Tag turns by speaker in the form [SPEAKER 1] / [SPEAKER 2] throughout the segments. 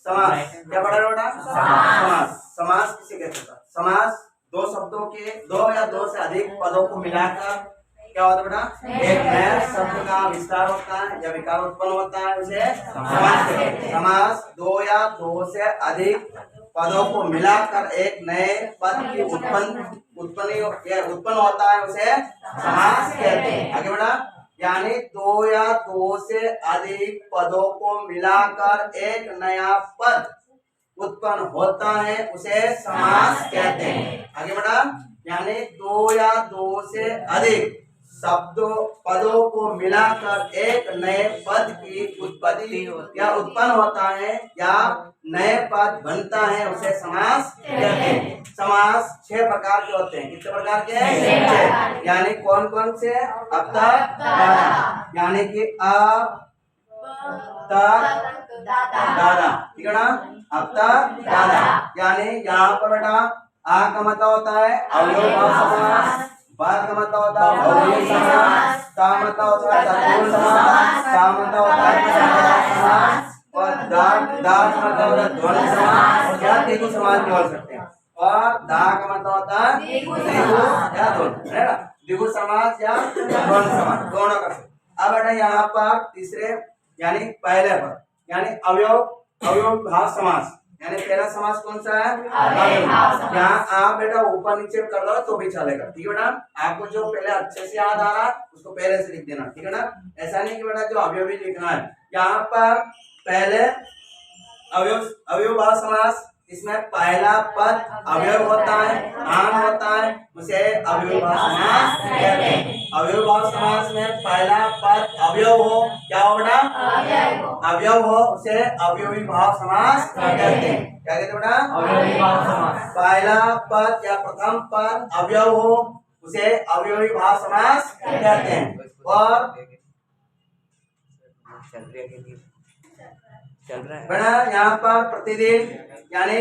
[SPEAKER 1] समास। क्या पढ़ा रहे बेटा? समास। समास किसे कहते हैं? समास दो शब्दों के, दो या दो से अधिक पदों को मिलाकर क्या होता है बेटा? एक नया शब्द का विस्तार होता है या विकार उत्पन्न होता है, उसे समास कहते हैं। समास दो या दो से अधिक पदों को मिलाकर एक नए पद की उत्पन्न होता है, उसे समास कहते हैं। आगे बढ़ा। यानी दो या दो से अधिक पदों को मिलाकर एक नया पद उत्पन्न होता है, उसे समास कहते हैं। आगे बढ़ा। यानी दो या दो से अधिक शब्दों पदों को मिलाकर एक नए पद की उत्पत्ति या उत्पन्न होता है या नए पद बनता है, उसे समास कहते हैं। समास 6 प्रकार के होते हैं। कितने प्रकार के हैं? 6। यानी कौन कौन से? अब तक, यानी कि अब तक, दादा। ठीक है ना? अब तक, दादा। यानी यहाँ पर बेटा आ का मतलब होता है अवयव समास, बा का मतलब होता है बहुवचन समास, ता मतलब होता है तत्पुरुष समास, सा मतलब होता है क्रियापद समास और दा का मतलब होता है द्वंद्व समास या द्विगु समास भी बोल सकते हैं। और दा का मतलब होता है द्विगु या द्वंद्व, है ना? द्विगु समास या द्वंद्व समास दोनों कर सकते। अब बेटा यहाँ पर तीसरे यानी पहले पर यानी अवयव समास, यानी पहला समास कौन सा है? यहाँ आप बेटा ऊपर नीचे कर लो तो भी चलेगा। ठीक है बेटा? आपको जो पहले अच्छे से याद आ रहा है उसको पहले से लिख देना। ठीक है ना? ऐसा नहीं कि बेटा जो अवयवी लिखना है। यहाँ पर पहले अवयव समास, इसमें पहला पद अवयव होता है, नाम होता है, उसे अवयव समास कहते हैं। अवयव समास में पहला पद अवयव हो, क्या हो बेटा? अवयव हो, उसे अवयवी भाव समास कहते हैं। क्या कहते हैं बेटा? अवयवी भाव समास। पहला पद या प्रथम पद अवयव हो, उसे अवयवी भाव समास कहते हैं। और चल रहा है बेटा यहाँ पर प्रतिदिन यानी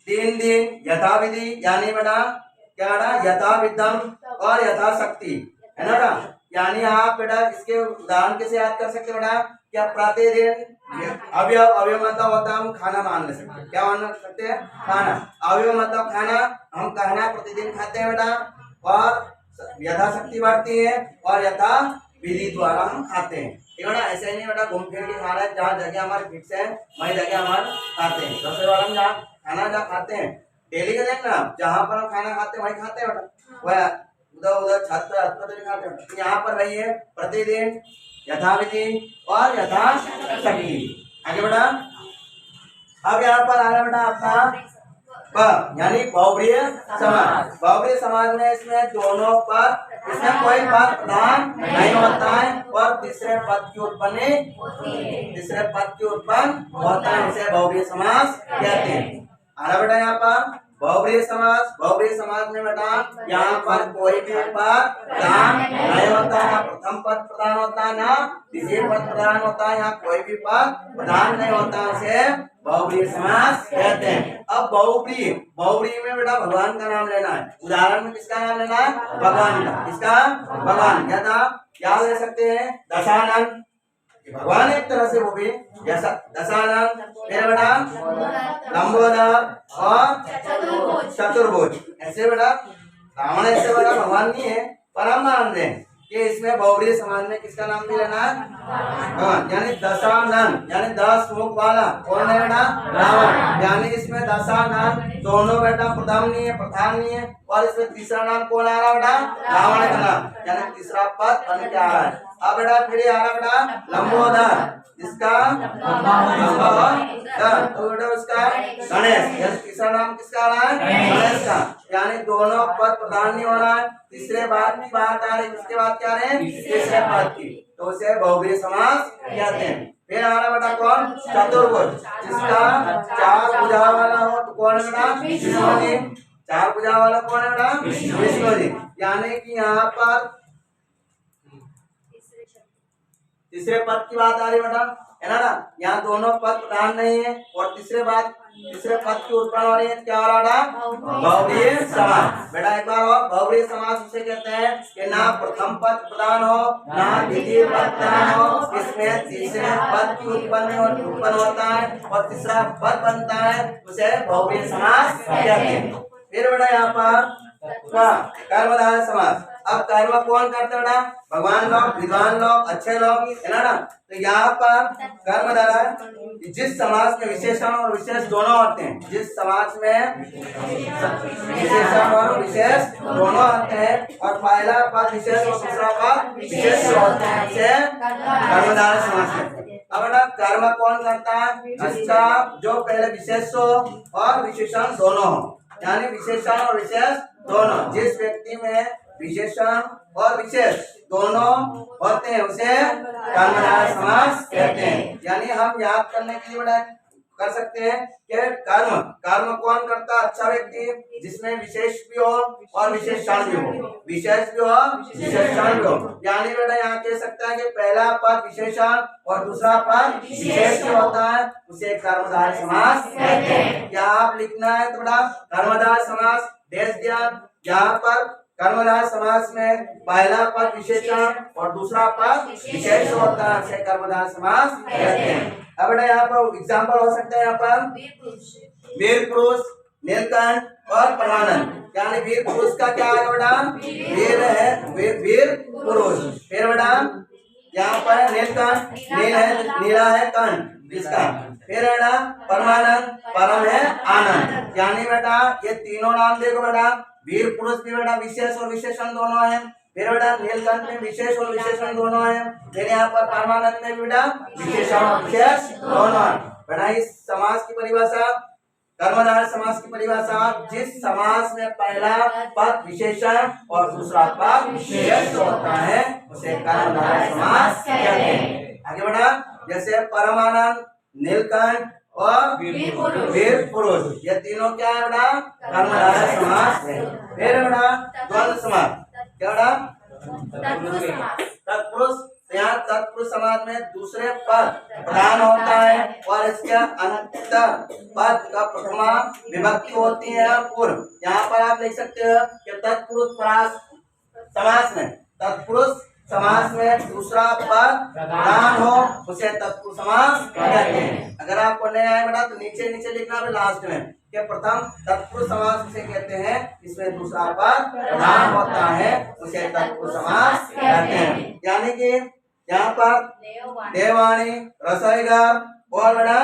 [SPEAKER 1] दिन दिन, यथाविधि यानी बेटा क्या बेटा? यथाविधम और यथाशक्ति, है ना बेटा? यानी आप बेटा इसके उदाहरण कैसे याद कर सकते बेटा? क्या प्रतिदिन अवयव मतलब होता है हम खाना मान ले सकते हैं। क्या मान सकते हैं? खाना। अवयव मतलब खाना, हम खाना प्रतिदिन खाते हैं बेटा। और यथाशक्ति बढ़ती है और यथा विधि द्वारा हम खाते हैं। ठीक है ना? ऐसे नहीं बेटा घूम फिर के खा रहे हैं, जहाँ जगह हमारे फिक्स है वही जगह हमारे खाते हैं। सबसे बड़ा हम जहाँ खाना जहाँ खाते हैं डेली का देखना, जहाँ पर हम खाना खाते हैं वही खाते हैं बेटा। वह उधर उधर छत पर अस्पताल खाते हैं। तो यहाँ पर वही है प्रतिदिन, यथाविधि और यथाशक्ति। आगे बेटा अब यहाँ पर आ रहा बेटा अपना यानी बहुब्रीहि समाज। बहुब्रीहि समाज में इसमें दोनों पद, इसमें कोई पद प्रधान नहीं होता है और तीसरे पद की उत्पन्न होता है, उसे बहुब्रीहि समास कहते हैं। आ रहा बेटा यहाँ पर बहुब्रीहि समाज में बेटा यहाँ पर कोई भी पद प्रधान नहीं होता है, प्रथम पद प्रधान होता है ना द्वितीय पद प्रधान होता है। यहाँ कोई भी पद प्रधान नहीं होता है, उसे बहुब्रीहि समास कहते हैं। अब बहुब्रीहि में बेटा भगवान का नाम लेना है। उदाहरण में किसका नाम लेना है? भगवान का। किसका? भगवान। क्या था? याद ले सकते हैं दशानन, भगवान एक तरह से वो भी जैसा दशानन, फिर बेटा लंबोदर और चतुर्भुज। ऐसे बेटा रावण ऐसे बड़ा भगवान नहीं है, पर हम मानते हैं कि इसमें बहुब्रीहि समाज में किसका नाम भी लेना है? भगवान। यानी दशानन यानी 10 मुख वाला कौन है बेटा? रावण। यानी इसमें दशानन दोनों बेटा प्रथम नहीं है, प्रधान नहीं है, और इसमें तीसरा नाम कौन आ रहा बेटा? रावण का नाम, यानी तीसरा पद बन के आ रहा है। अब बेटा फिर आ रहा बेटा लंबोदर, इसका तो बेटा उसका गणेश, तीसरा नाम किसका आ रहा है? गणेश का। यानी दोनों पद प्रधान नहीं हो रहा है, तीसरे पद की बात आ रही, किसके बात क्या रहे? तीसरे पद की, तो उसे बहुब्रीहि समास कहते हैं। फिर आ रहा बेटा कौन? चतुर्भुज, जिसका 4 भुजा वाला हो तो कौन है बेटा? विष्णु जी। 4 भुजा वाला कौन है बेटा? विष्णु जी। यानी कि यहाँ पर तीसरे पद की बात आ रही बेटा, है ना? यहाँ दोनों पद प्रधान नहीं है और तीसरे बात तीसरे पद की उत्पन्न हो रही है, क्या हो रहा है? बहुव्रीहि समास। बेटा एक बार और, बहुव्रीहि समास उसे कहते हैं कि ना प्रथम पद प्रधान हो ना द्वितीय पद प्रधान हो, इसमें तीसरे पद की उत्पन्न होता है और तीसरा पद बनता है, उसे बहुव्रीहि समास कहते हैं। फिर बेटा यहाँ पर कर्मधारय समास। अब कर्म कौन करते हैं बेटा? भगवान लोग, विद्वान लोग, अच्छे लोग, है ना। तो यहाँ पर कर्मधारय जिस समाज में विशेषण और विशेष दोनों होते हैं, जिस समाज में विशेषण और विशेष दोनों आते हैं और पहला पद विशेष और दूसरा पद विशेष होता है, उसे कर्मधारय समास कहते हैं। अब बेटा कर्म कौन करता है? जिसका जो पहले विशेष हो और विशेषण दोनों हो, यानी विशेषण और विशेष दोनों, जिस व्यक्ति में विशेषण और विशेष दोनों होते हैं उसे कर्मधारय समास कहते हैं। यानी हम याद करने के लिए बड़ा कर सकते हैं कि कर्म कौन करता है? अच्छा व्यक्ति जिसमें विशेष भी हो और विशेषण भी हो, विशेष भी हो विशेषण भी हो। यानी बेटा यहाँ कह सकता है कि पहला पद विशेषण और दूसरा पद विशेष होता है, उसे कर्मधारय समास कहते हैं। क्या आप लिखना है तो बेटा कर्मधारय समास देश ध्यान। यहाँ पर कर्मधारय समास में पहला पद विशेषण और दूसरा पद विशेष होता है, उसे कर्मधारय समास कहते हैं। अब बेटा यहाँ पर एग्जाम्पल हो सकता है, यहाँ पर वीर पुरुष, नीलकंठ और परमानंद। यानी वीर पुरुष का क्या है बेटा? वीर है, वीर पुरुष। फिर बेटा यहाँ पर नीलकंठ, नील है, नीला है कंठ जिसका। फिर है ना परमानंद, परम है आनंद। यानी बेटा ये तीनों नाम देखो बेटा, वीर पुरुष भी बेटा विशेष और विशेषण दोनों है। फिर बेटा नीलकंठ में विशेष और विशेषण दोनों है। फिर यहाँ पर परमानंद में बेटा विशेषण और विशेष दोनों है। बेटा इस समास की परिभाषा, कर्मधारय समास की परिभाषा, जिस समास में पहला पद विशेषण और दूसरा पद विशेष होता है उसे कर्मधारय समास कहते हैं। आगे बढ़ा, जैसे परमानंद, नीलकंठ और वीर पुरुष, ये तीनों क्या है बेटा? कर्मधारय समास है। फिर बेटा द्वंद्व समास, क्या बेटा? तत्पुरुष। यहाँ तत्पुरुष समाज में दूसरे पद प्रधान होता है और इसके अंतर पद का प्रथमा विभक्ति होती है पूर्व। यहाँ पर आप लिख सकते हो कि तत्पुरुष समास में, तत्पुरुष समास में दूसरा पद प्रधान हो उसे तत्पुरुष समास कहते हैं। अगर आपको नहीं आए बेटा तो नीचे लिखना है लास्ट में कि प्रथम तत्पुरुष समास उसे कहते हैं, इसमें दूसरा पद प्रधान होता है उसे तत्पुरुष समास कहते हैं। यानी कि यहाँ पर देववाणी, रसोईघर और बेटा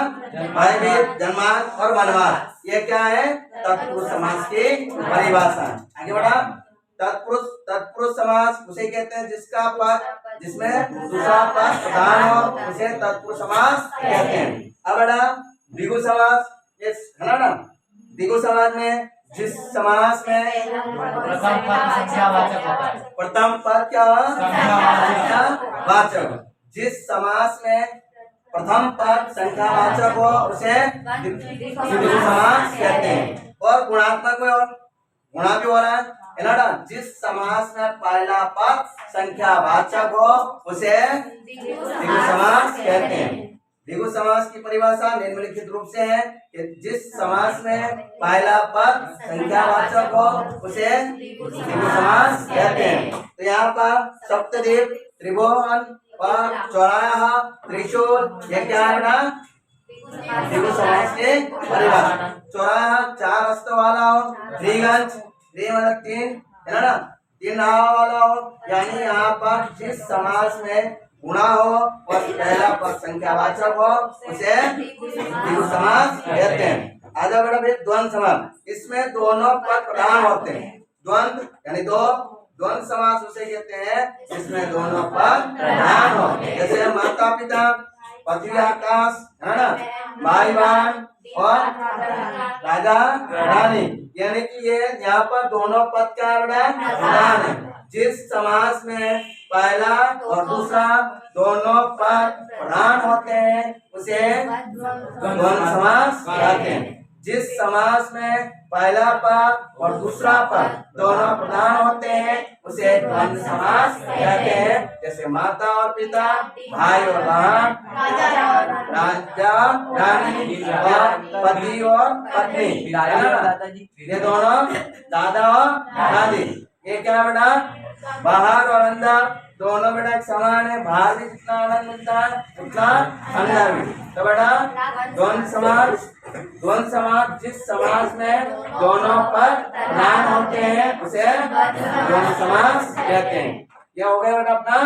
[SPEAKER 1] भयभीत, जन्मांत और वनवास, ये क्या है? तत्पुरुष समास की परिभाषा। आगे बढ़ा, तत्पुरुष समास उसे कहते हैं जिसका पद, जिसमें दूसरा पद प्रधान हो उसे तत्पुरुष समास कहते हैं। अब बेटा द्विगु समास, ये है ना, द्विगु समास में जिस समास में
[SPEAKER 2] प्रथम पद संख्यावाचक होता है,
[SPEAKER 1] प्रथम पद क्या संख्यावाचक, जिस समास में प्रथम पद संख्यावाचक हो उसे द्विगु समास कहते हैं। और गुणात्मक में और गुणा भी हो रहा है ना, जिस समास में पहला पद संख्यावाचक हो उसे द्विगु समास कहते हैं। द्विगु समास की परिभाषा निम्नलिखित रूप से है कि जिस समास में पहला पद संख्यावाचक हो उसे द्विगु समास कहते हैं। तो यहाँ पर सप्तद्वीप, त्रिभुवन और चौराहा, त्रिशूल, ये क्या है ना? द्विगु समास की परिभाषा। चौराहा 4 हस्त वाला हो, त्रिगंज, मतलब 3 है ना, 3 नाव वाला हो। यानी यहाँ पर जिस समास में गुणा हो और पहला पद संख्यावाचक हो उसे द्विगु समास कहते हैं। आधा बड़ा फिर द्वंद्व समास, इसमें दोनों पद प्रधान होते हैं। द्वंद्व यानी दो, द्वंद्व समास उसे कहते हैं जिसमें दोनों पद प्रधान हो, जैसे माता पिता, पृथ्वी आकाश, है ना, भाई बहन और राजा रानी। यानी कि ये यहाँ पर दोनों पद क्या प्रधान है। जिस समास में पहला और दूसरा दोनों पद प्रधान होते हैं उसे द्वंद्व समास कहते हैं। जिस समास में पहला पद और दूसरा पद दोनों प्रधान होते हैं उसे द्वंद्व समास कहते हैं। जैसे माता और पिता, भाई और बहन, राजा रानी और पति और पत्नी, है ना? ये दोनों दादा और दादी। ये क्या है बेटा? बाहर और अंदर दोनों बेटा एक समान है। बाहर भी जितना आनंद मिलता है उतना अंदर भी। तो बेटा द्वंद्व समास जिस समास में दोनों पद प्रधान होते हैं उसे द्वंद्व समास कहते हैं। क्या हो गया बेटा अपना